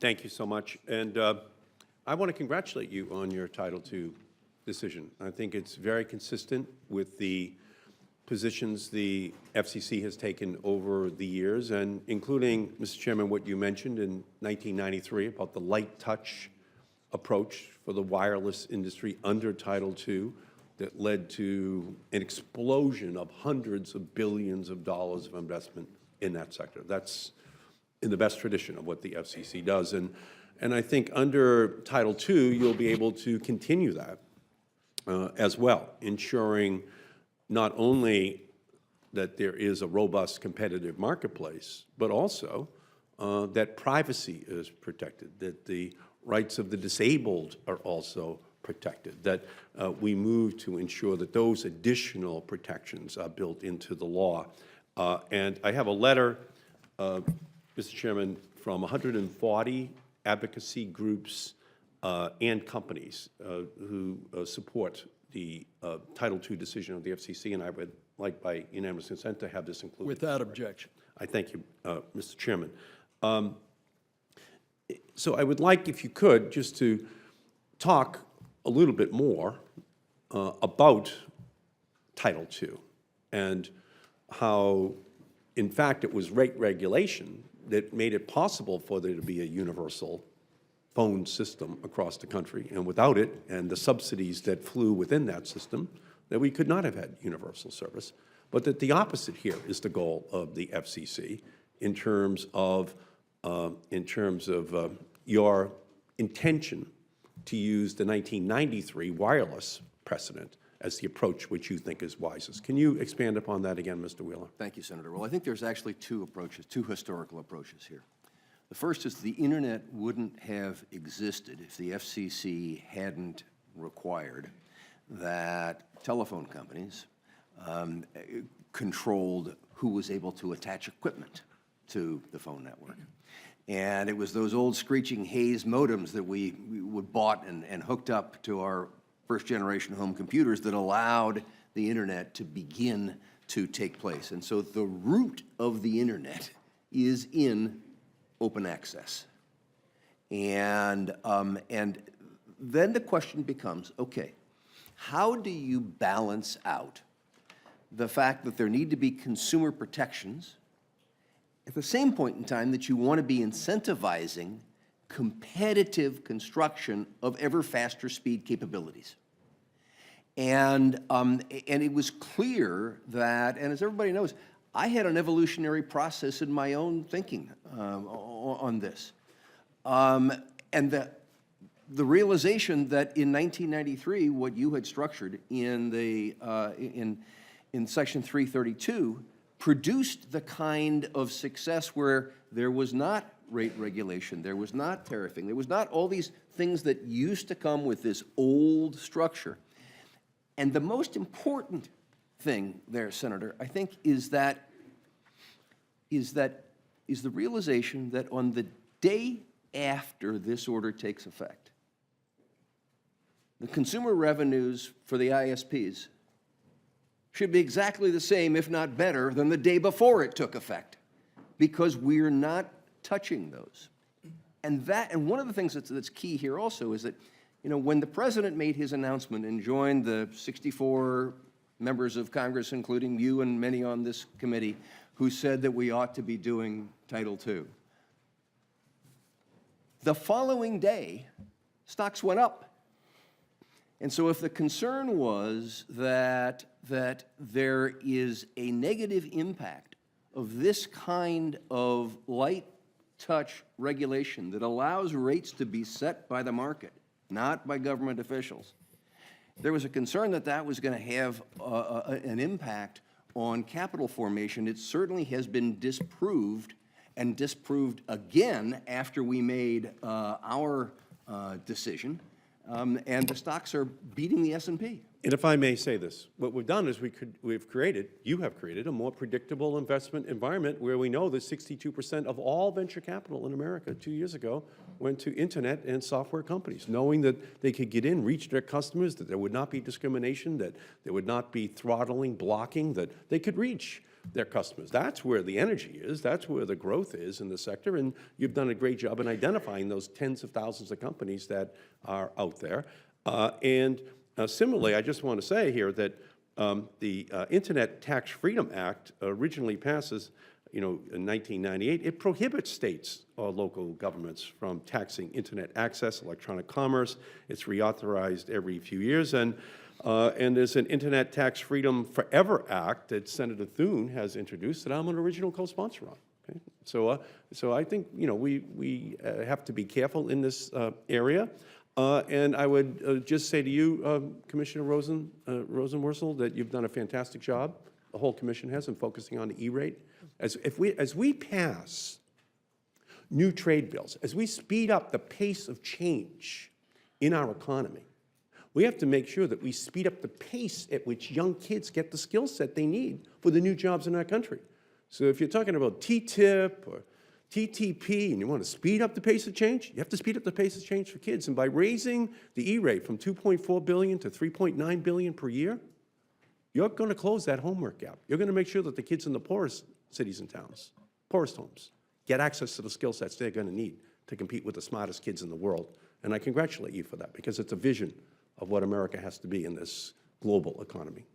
Thank you so much. And I want to congratulate you on your Title II decision. I think it's very consistent with the positions the FCC has taken over the years, and including, Mr. Chairman, what you mentioned in 1993 about the light touch approach for the wireless industry under Title II that led to an explosion of hundreds of billions of dollars of investment in that sector. That's in the best tradition of what the FCC does. And I think under Title II, you'll be able to continue that as well, ensuring not only that there is a robust competitive marketplace, but also that privacy is protected, that the rights of the disabled are also protected, that we move to ensure that those additional protections are built into the law. And I have a letter, Mr. Chairman, from 140 advocacy groups and companies who support the Title II decision of the FCC, and I would like, by unanimous consent, to have this included. Without objection. I thank you, Mr. Chairman. So I would like, if you could, just to talk a little bit more about Title II and how, in fact, it was rate regulation that made it possible for there to be a universal phone system across the country, and without it and the subsidies that flew within that system, that we could not have had universal service, but that the opposite here is the goal of the FCC in terms of your intention to use the 1993 wireless precedent as the approach which you think is wisest. Can you expand upon that again, Mr. Wheeler? Thank you, Senator. Well, I think there's actually two approaches, two historical approaches here. The first is the Internet wouldn't have existed if the FCC hadn't required that telephone companies controlled who was able to attach equipment to the phone network. And it was those old screeching Hayes modems that we would bought and hooked up to our first-generation home computers that allowed the Internet to begin to take place. And so the root of the Internet is in open access. And then the question becomes, okay, how do you balance out the fact that there need to be consumer protections at the same point in time that you want to be incentivizing competitive construction of ever faster speed capabilities? And it was clear that, and as everybody knows, I had an evolutionary process in my own thinking on this. And the realization that in 1993, what you had structured in Section 332 produced the kind of success where there was not rate regulation, there was not tariffing, there was not all these things that used to come with this old structure. And the most important thing there, Senator, I think is the realization that on the day after this order takes effect, the consumer revenues for the ISPs should be exactly the same, if not better, than the day before it took effect, because we're not touching those. And one of the things that's key here also is that, you know, when the President made his announcement and joined the 64 members of Congress, including you and many on this committee, who said that we ought to be doing Title II, the following day, stocks went up. And so if the concern was that there is a negative impact of this kind of light touch regulation that allows rates to be set by the market, not by government officials, there was a concern that that was going to have an impact on capital formation. It certainly has been disproved, and disproved again after we made our decision. And the stocks are beating the S&P. And if I may say this, what we've done is you have created a more predictable investment environment where we know that 62% of all venture capital in America 2 years ago went to internet and software companies, knowing that they could get in, reach their customers, that there would not be discrimination, that there would not be throttling, blocking, that they could reach their customers. That's where the energy is. That's where the growth is in the sector. And you've done a great job in identifying those tens of thousands of companies that are out there. Similarly, I just want to say here that the Internet Tax Freedom Act originally passes, in 1998. It prohibits states or local governments from taxing Internet access, electronic commerce. It's reauthorized every few years. And there's an Internet Tax Freedom Forever Act that Senator Thune has introduced that I'm an original co-sponsor on. Okay? So I think, we have to be careful in this area. And I would just say to you, Commissioner Rosenworcel, that you've done a fantastic job. The whole commission has in focusing on the E-rate. As we pass new trade bills, as we speed up the pace of change in our economy, we have to make sure that we speed up the pace at which young kids get the skill set they need for the new jobs in our country. So if you're talking about TTIP or TTP and you want to speed up the pace of change, you have to speed up the pace of change for kids. And by raising the E-rate from $2.4 billion to $3.9 billion per year, you're going to close that homework gap. You're going to make sure that the kids in the poorest cities and towns, poorest homes, get access to the skill sets they're going to need to compete with the smartest kids in the world. And I congratulate you for that, because it's a vision of what America has to be in this global economy.